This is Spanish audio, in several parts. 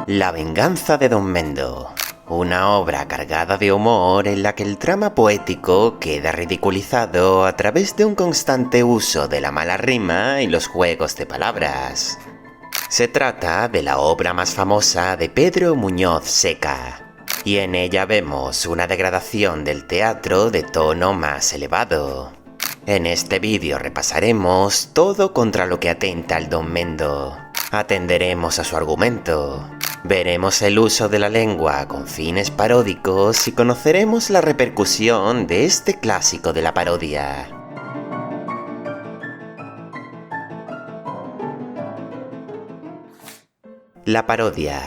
La venganza de Don Mendo. Una obra cargada de humor en la que el trama poético queda ridiculizado a través de un constante uso de la mala rima y los juegos de palabras. Se trata de la obra más famosa de Pedro Muñoz Seca, y en ella vemos una degradación del teatro de tono más elevado. En este vídeo repasaremos todo contra lo que atenta el Don Mendo. Atenderemos a su argumento. Veremos el uso de la lengua con fines paródicos y conoceremos la repercusión de este clásico de la parodia. La parodia.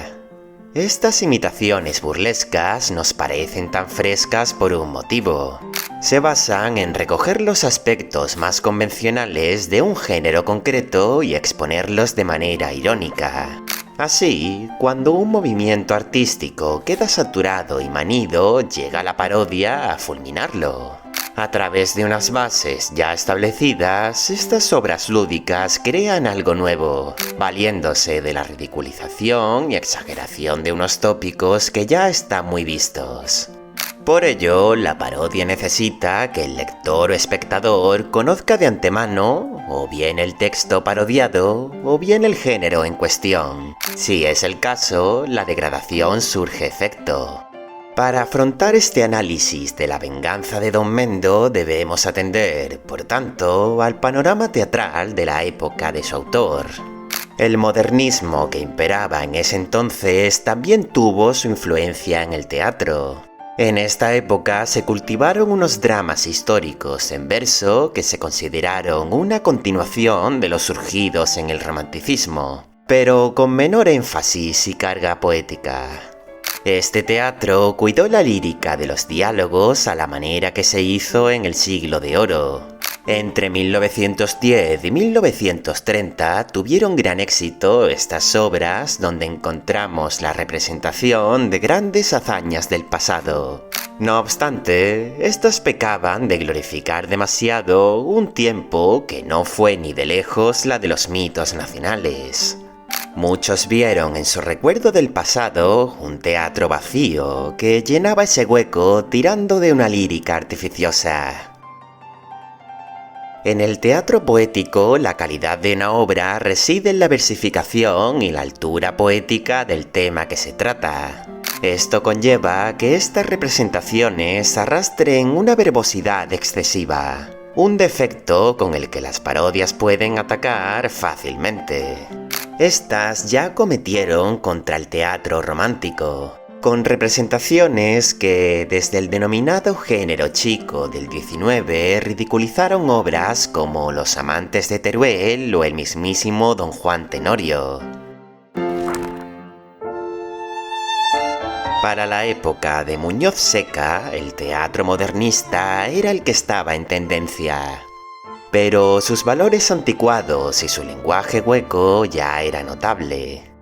Estas imitaciones burlescas nos parecen tan frescas por un motivo. Se basan en recoger los aspectos más convencionales de un género concreto y exponerlos de manera irónica. Así, cuando un movimiento artístico queda saturado y manido, llega la parodia a fulminarlo. A través de unas bases ya establecidas, estas obras lúdicas crean algo nuevo, valiéndose de la ridiculización y exageración de unos tópicos que ya están muy vistos. Por ello, la parodia necesita que el lector o espectador conozca de antemano o bien el texto parodiado o bien el género en cuestión. Si es el caso, la degradación surge efecto. Para afrontar este análisis de la venganza de Don Mendo debemos atender, por tanto, al panorama teatral de la época de su autor. El modernismo que imperaba en ese entonces también tuvo su influencia en el teatro. En esta época se cultivaron unos dramas históricos en verso que se consideraron una continuación de los surgidos en el romanticismo, pero con menor énfasis y carga poética. Este teatro cuidó la lírica de los diálogos a la manera que se hizo en el Siglo de Oro. Entre 1910 y 1930 tuvieron gran éxito estas obras donde encontramos la representación de grandes hazañas del pasado. No obstante, estas pecaban de glorificar demasiado un tiempo que no fue ni de lejos la de los mitos nacionales. Muchos vieron en su recuerdo del pasado un teatro vacío que llenaba ese hueco tirando de una lírica artificiosa. En el teatro poético, la calidad de una obra reside en la versificación y la altura poética del tema que se trata. Esto conlleva que estas representaciones arrastren una verbosidad excesiva, un defecto con el que las parodias pueden atacar fácilmente. Estas ya cometieron contra el teatro romántico, con representaciones que, desde el denominado género chico del XIX, ridiculizaron obras como Los amantes de Teruel o el mismísimo Don Juan Tenorio. Para la época de Muñoz Seca, el teatro modernista era el que estaba en tendencia. Pero sus valores anticuados y su lenguaje hueco ya era notable.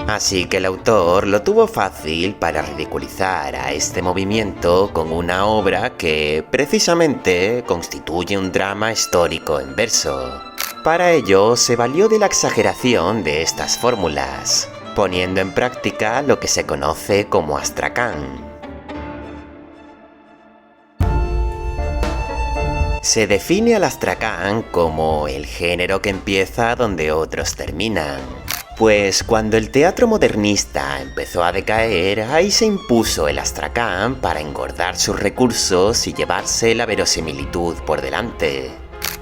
Así que el autor lo tuvo fácil para ridiculizar a este movimiento con una obra que, precisamente, constituye un drama histórico en verso. Para ello, se valió de la exageración de estas fórmulas, poniendo en práctica lo que se conoce como astracán. Se define al astracán como el género que empieza donde otros terminan. Pues cuando el teatro modernista empezó a decaer, ahí se impuso el astracán para engordar sus recursos y llevarse la verosimilitud por delante.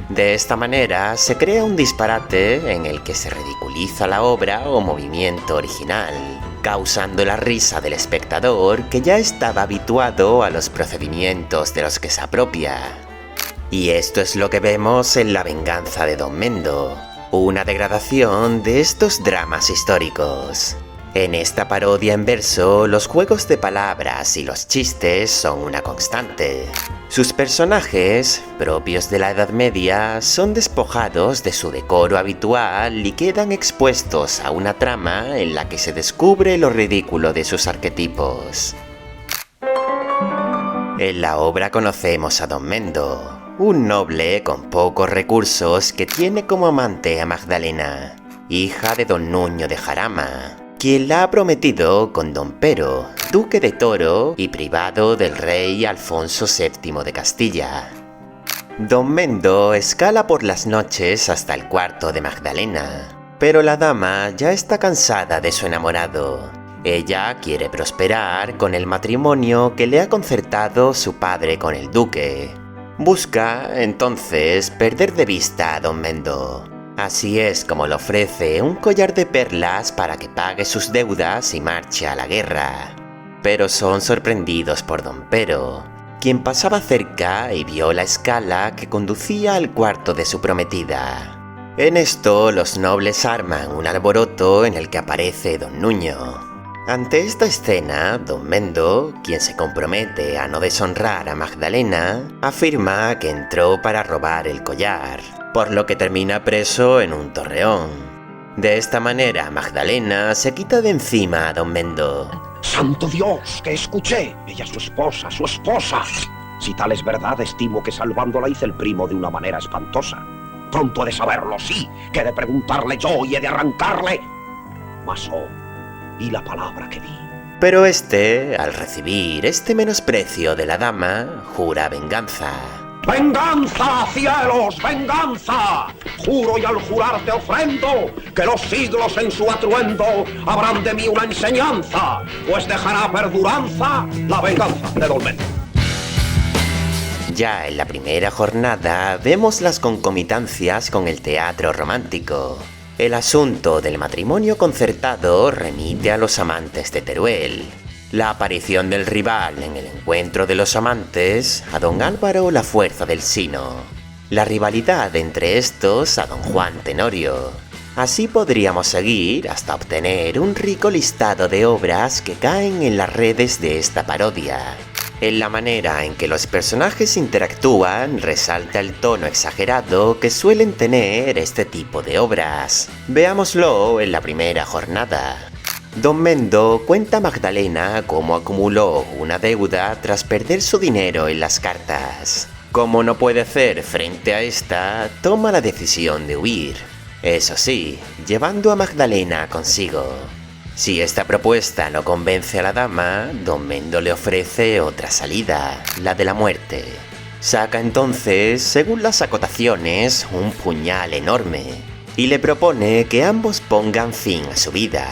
De esta manera se crea un disparate en el que se ridiculiza la obra o movimiento original, causando la risa del espectador que ya estaba habituado a los procedimientos de los que se apropia. Y esto es lo que vemos en La venganza de Don Mendo. Una degradación de estos dramas históricos. En esta parodia en verso, los juegos de palabras y los chistes son una constante. Sus personajes, propios de la Edad Media, son despojados de su decoro habitual y quedan expuestos a una trama en la que se descubre lo ridículo de sus arquetipos. En la obra conocemos a Don Mendo, un noble con pocos recursos que tiene como amante a Magdalena, hija de don Nuño de Jarama, quien la ha prometido con don Pero, duque de Toro y privado del rey Alfonso VII de Castilla. Don Mendo escala por las noches hasta el cuarto de Magdalena, pero la dama ya está cansada de su enamorado. Ella quiere prosperar con el matrimonio que le ha concertado su padre con el duque. Busca, entonces, perder de vista a don Mendo. Así es como le ofrece un collar de perlas para que pague sus deudas y marche a la guerra. Pero son sorprendidos por don Pero, quien pasaba cerca y vio la escala que conducía al cuarto de su prometida. En esto los nobles arman un alboroto en el que aparece don Nuño. Ante esta escena, don Mendo, quien se compromete a no deshonrar a Magdalena, afirma que entró para robar el collar, por lo que termina preso en un torreón. De esta manera Magdalena se quita de encima a don Mendo. ¡Santo Dios, que escuché! Ella es su esposa, su esposa. Si tal es verdad, estimo que salvándola hice el primo de una manera espantosa. Pronto he de saberlo, sí, que he de preguntarle yo y he de arrancarle. Mas y la palabra que di. Pero este, al recibir este menosprecio de la dama, jura venganza. ¡Venganza, cielos, venganza! Juro y al jurar te ofrendo que los siglos en su atuendo habrán de mí una enseñanza, pues dejará perduranza la venganza de don Mendo. Ya en la primera jornada vemos las concomitancias con el teatro romántico. El asunto del matrimonio concertado remite a los amantes de Teruel. La aparición del rival en el encuentro de los amantes, a don Álvaro la Fuerza del Sino. La rivalidad entre estos a don Juan Tenorio. Así podríamos seguir hasta obtener un rico listado de obras que caen en las redes de esta parodia. En la manera en que los personajes interactúan resalta el tono exagerado que suelen tener este tipo de obras. Veámoslo en la primera jornada. Don Mendo cuenta a Magdalena cómo acumuló una deuda tras perder su dinero en las cartas. Como no puede hacer frente a esta, toma la decisión de huir. Eso sí, llevando a Magdalena consigo. Si esta propuesta no convence a la dama, don Mendo le ofrece otra salida, la de la muerte. Saca entonces, según las acotaciones, un puñal enorme y le propone que ambos pongan fin a su vida.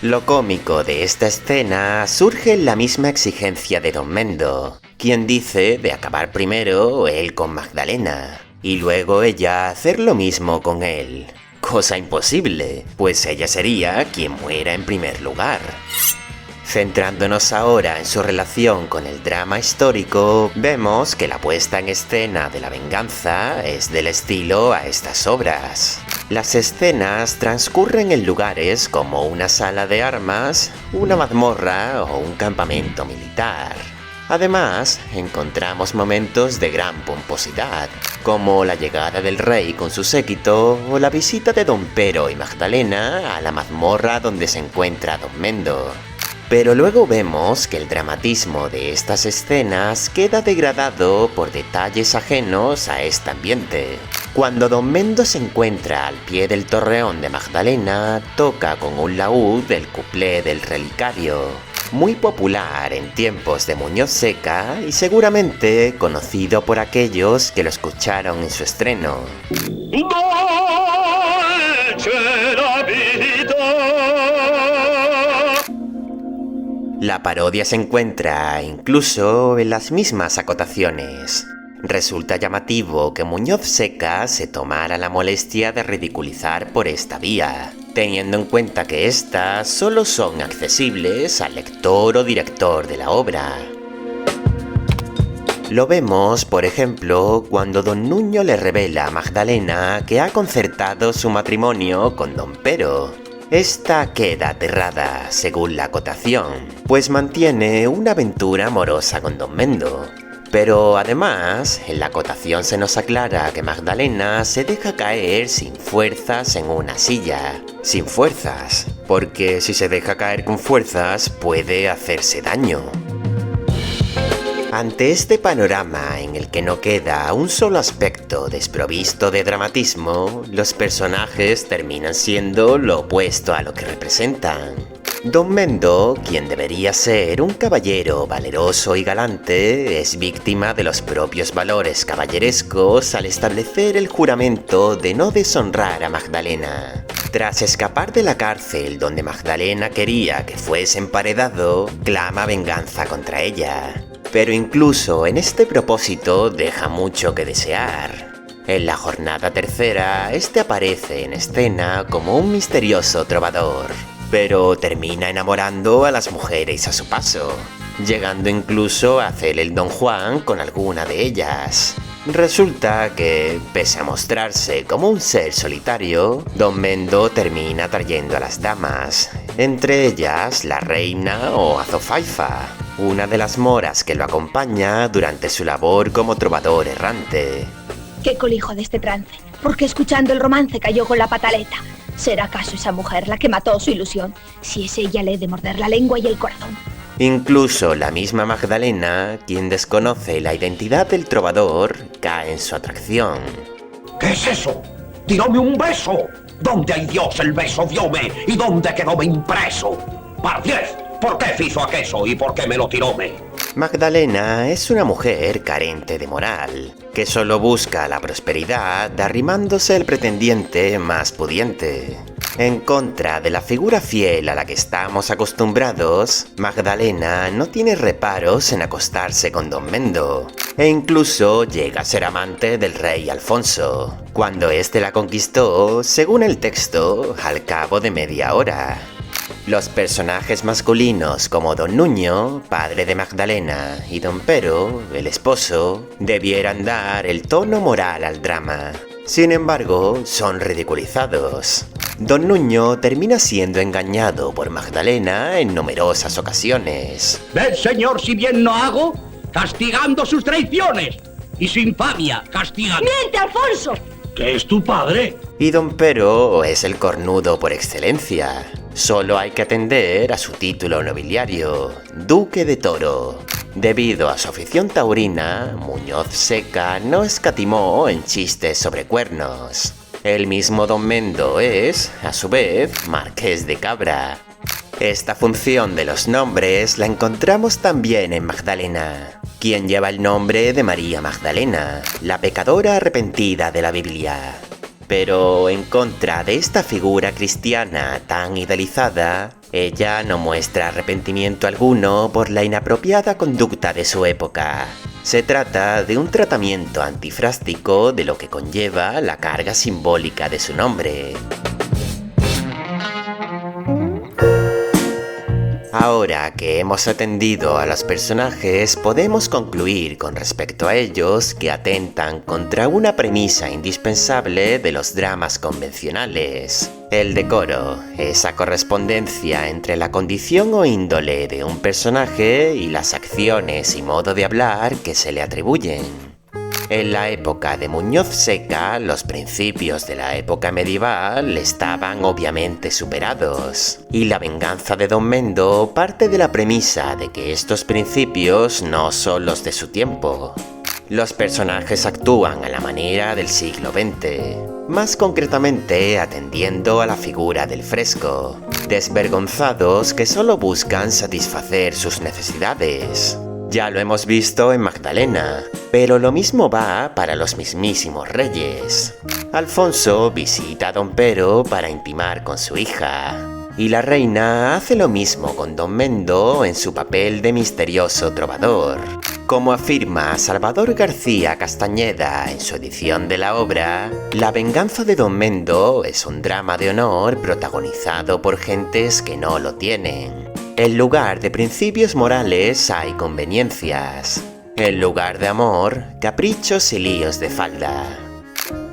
Lo cómico de esta escena surge en la misma exigencia de don Mendo, quien dice de acabar primero él con Magdalena y luego ella hacer lo mismo con él. Cosa imposible, pues ella sería quien muera en primer lugar. Centrándonos ahora en su relación con el drama histórico, vemos que la puesta en escena de la venganza es del estilo a estas obras. Las escenas transcurren en lugares como una sala de armas, una mazmorra o un campamento militar. Además, encontramos momentos de gran pomposidad, como la llegada del rey con su séquito o la visita de don Pero y Magdalena a la mazmorra donde se encuentra don Mendo. Pero luego vemos que el dramatismo de estas escenas queda degradado por detalles ajenos a este ambiente. Cuando don Mendo se encuentra al pie del torreón de Magdalena, toca con un laúd el cuplé del relicario, muy popular en tiempos de Muñoz Seca y seguramente conocido por aquellos que lo escucharon en su estreno. La parodia se encuentra incluso en las mismas acotaciones. Resulta llamativo que Muñoz Seca se tomara la molestia de ridiculizar por esta vía, teniendo en cuenta que estas solo son accesibles al lector o director de la obra. Lo vemos, por ejemplo, cuando don Nuño le revela a Magdalena que ha concertado su matrimonio con don Pero. Esta queda aterrada, según la acotación, pues mantiene una aventura amorosa con don Mendo. Pero además, en la acotación se nos aclara que Magdalena se deja caer sin fuerzas en una silla. Sin fuerzas, porque si se deja caer con fuerzas puede hacerse daño. Ante este panorama en el que no queda un solo aspecto desprovisto de dramatismo, los personajes terminan siendo lo opuesto a lo que representan. Don Mendo, quien debería ser un caballero valeroso y galante, es víctima de los propios valores caballerescos al establecer el juramento de no deshonrar a Magdalena. Tras escapar de la cárcel donde Magdalena quería que fuese emparedado, clama venganza contra ella. Pero incluso en este propósito deja mucho que desear. En la jornada tercera, este aparece en escena como un misterioso trovador, pero termina enamorando a las mujeres a su paso, llegando incluso a hacer el Don Juan con alguna de ellas. Resulta que, pese a mostrarse como un ser solitario, Don Mendo termina atrayendo a las damas, entre ellas la reina o Azofaifa, una de las moras que lo acompaña durante su labor como trovador errante. ¿Qué colijo de este trance? Porque escuchando el romance cayó con la pataleta. ¿Será acaso esa mujer la que mató su ilusión? Si es ella, le he de morder la lengua y el corazón. Incluso la misma Magdalena, quien desconoce la identidad del trovador, cae en su atracción. ¿Qué es eso? ¡Tiróme un beso! ¿Dónde hay Dios el beso diome? ¿Y dónde quedóme impreso? ¡Pardiez! ¿Por qué fizo aqueso y por qué me lo tiróme? Magdalena es una mujer carente de moral, que solo busca la prosperidad arrimándose al pretendiente más pudiente. En contra de la figura fiel a la que estamos acostumbrados, Magdalena no tiene reparos en acostarse con Don Mendo, e incluso llega a ser amante del rey Alfonso, cuando éste la conquistó, según el texto, al cabo de media hora. Los personajes masculinos como Don Nuño, padre de Magdalena, y Don Pero, el esposo, debieran dar el tono moral al drama. Sin embargo, son ridiculizados. Don Nuño termina siendo engañado por Magdalena en numerosas ocasiones. ¿Ves, señor, si bien no hago? Castigando sus traiciones y su infamia, castigando... ¡Miente, Alfonso! ¿Que es tu padre? Y Don Pero es el cornudo por excelencia. Solo hay que atender a su título nobiliario, Duque de Toro. Debido a su afición taurina, Muñoz Seca no escatimó en chistes sobre cuernos. El mismo Don Mendo es, a su vez, Marqués de Cabra. Esta función de los nombres la encontramos también en Magdalena, quien lleva el nombre de María Magdalena, la pecadora arrepentida de la Biblia. Pero en contra de esta figura cristiana tan idealizada, ella no muestra arrepentimiento alguno por la inapropiada conducta de su época. Se trata de un tratamiento antifrástico de lo que conlleva la carga simbólica de su nombre. Ahora que hemos atendido a los personajes, podemos concluir con respecto a ellos que atentan contra una premisa indispensable de los dramas convencionales: el decoro, esa correspondencia entre la condición o índole de un personaje y las acciones y modo de hablar que se le atribuyen. En la época de Muñoz Seca, los principios de la época medieval estaban obviamente superados, y la venganza de Don Mendo parte de la premisa de que estos principios no son los de su tiempo. Los personajes actúan a la manera del siglo XX, más concretamente atendiendo a la figura del fresco, desvergonzados que solo buscan satisfacer sus necesidades. Ya lo hemos visto en Magdalena, pero lo mismo va para los mismísimos reyes. Alfonso visita a Don Pero para intimar con su hija, y la reina hace lo mismo con Don Mendo en su papel de misterioso trovador. Como afirma Salvador García Castañeda en su edición de la obra, la venganza de Don Mendo es un drama de honor protagonizado por gentes que no lo tienen. En lugar de principios morales hay conveniencias. En lugar de amor, caprichos y líos de falda.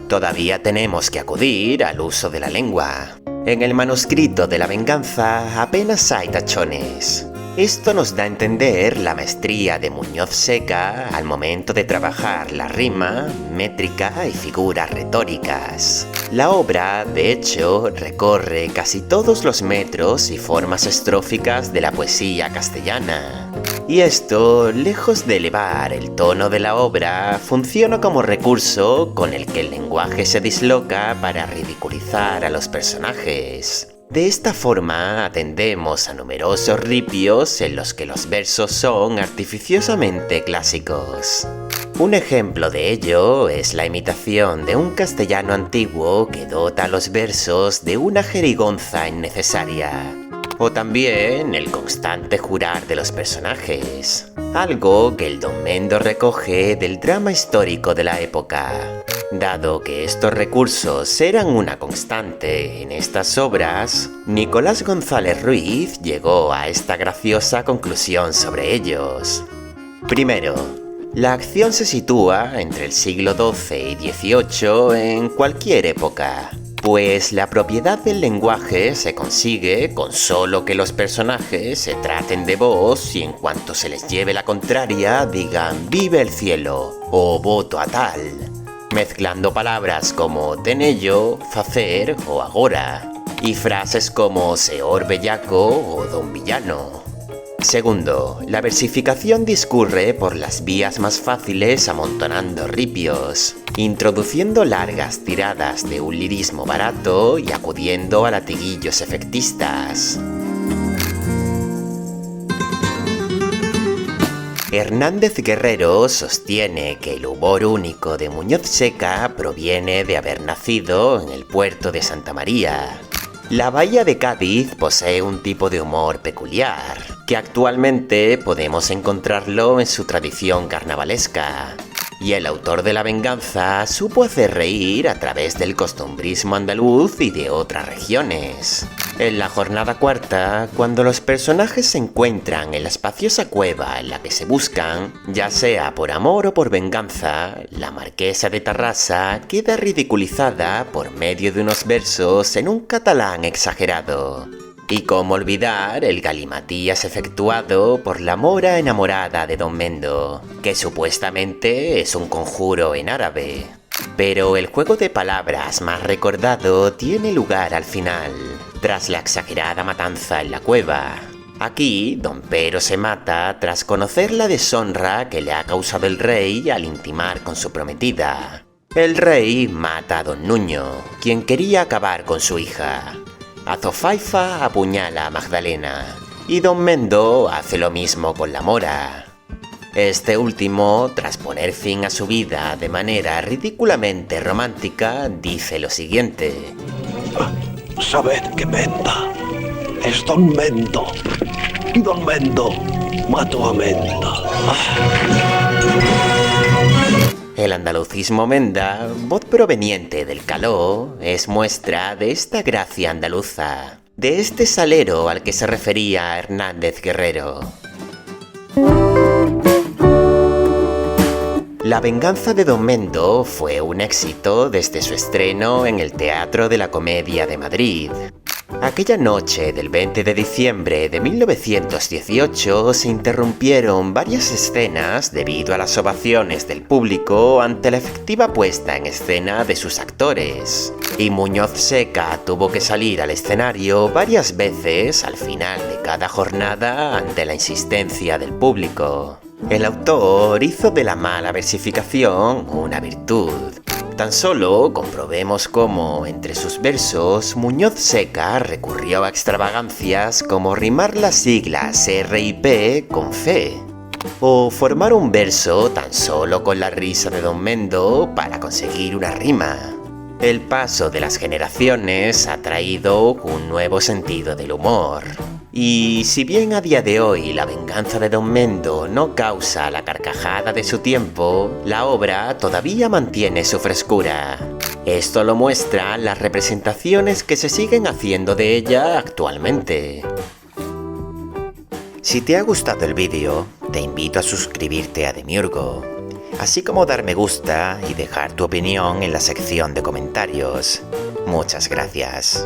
Todavía tenemos que acudir al uso de la lengua. En el manuscrito de la venganza apenas hay tachones. Esto nos da a entender la maestría de Muñoz Seca al momento de trabajar la rima, métrica y figuras retóricas. La obra, de hecho, recorre casi todos los metros y formas estróficas de la poesía castellana. Y esto, lejos de elevar el tono de la obra, funciona como recurso con el que el lenguaje se disloca para ridiculizar a los personajes. De esta forma atendemos a numerosos ripios en los que los versos son artificiosamente clásicos. Un ejemplo de ello es la imitación de un castellano antiguo que dota a los versos de una jerigonza innecesaria. O también el constante jurar de los personajes, algo que el Don Mendo recoge del drama histórico de la época. Dado que estos recursos eran una constante en estas obras, Nicolás González Ruiz llegó a esta graciosa conclusión sobre ellos. Primero, la acción se sitúa entre el siglo XII y XVIII en cualquier época, pues la propiedad del lenguaje se consigue con solo que los personajes se traten de vos y en cuanto se les lleve la contraria digan «vive el cielo» o «voto a tal», mezclando palabras como «tenello», «facer» o «agora», y frases como «seor bellaco» o «don villano». Segundo, la versificación discurre por las vías más fáciles amontonando ripios, introduciendo largas tiradas de un lirismo barato y acudiendo a latiguillos efectistas. Hernández Guerrero sostiene que el humor único de Muñoz Seca proviene de haber nacido en el puerto de Santa María. La bahía de Cádiz posee un tipo de humor peculiar, que actualmente podemos encontrarlo en su tradición carnavalesca. Y el autor de La Venganza supo hacer reír a través del costumbrismo andaluz y de otras regiones. En la jornada cuarta, cuando los personajes se encuentran en la espaciosa cueva en la que se buscan, ya sea por amor o por venganza, la marquesa de Tarrasa queda ridiculizada por medio de unos versos en un catalán exagerado. Y cómo olvidar el galimatías efectuado por la mora enamorada de Don Mendo, que supuestamente es un conjuro en árabe. Pero el juego de palabras más recordado tiene lugar al final, tras la exagerada matanza en la cueva. Aquí, Don Pero se mata tras conocer la deshonra que le ha causado el rey al intimar con su prometida. El rey mata a Don Nuño, quien quería acabar con su hija. Azofaifa apuñala a Magdalena, y Don Mendo hace lo mismo con la mora. Este último, tras poner fin a su vida de manera ridículamente romántica, dice lo siguiente: Sabed que Menda es Don Mendo, y Don Mendo mató a Menda. El andalucismo menda, voz proveniente del caló, es muestra de esta gracia andaluza, de este salero al que se refería Hernández Guerrero. La Venganza de Don Mendo fue un éxito desde su estreno en el Teatro de la Comedia de Madrid. Aquella noche del 20 de diciembre de 1918 se interrumpieron varias escenas debido a las ovaciones del público ante la efectiva puesta en escena de sus actores. Y Muñoz Seca tuvo que salir al escenario varias veces al final de cada jornada ante la insistencia del público. El autor hizo de la mala versificación una virtud. Tan solo comprobemos cómo, entre sus versos, Muñoz Seca recurrió a extravagancias como rimar las siglas R y P con fe, o formar un verso tan solo con la risa de Don Mendo para conseguir una rima. El paso de las generaciones ha traído un nuevo sentido del humor. Y si bien a día de hoy La Venganza de Don Mendo no causa la carcajada de su tiempo, la obra todavía mantiene su frescura. Esto lo muestran las representaciones que se siguen haciendo de ella actualmente. Si te ha gustado el vídeo, te invito a suscribirte a Demiurgo, así como dar me gusta y dejar tu opinión en la sección de comentarios. Muchas gracias.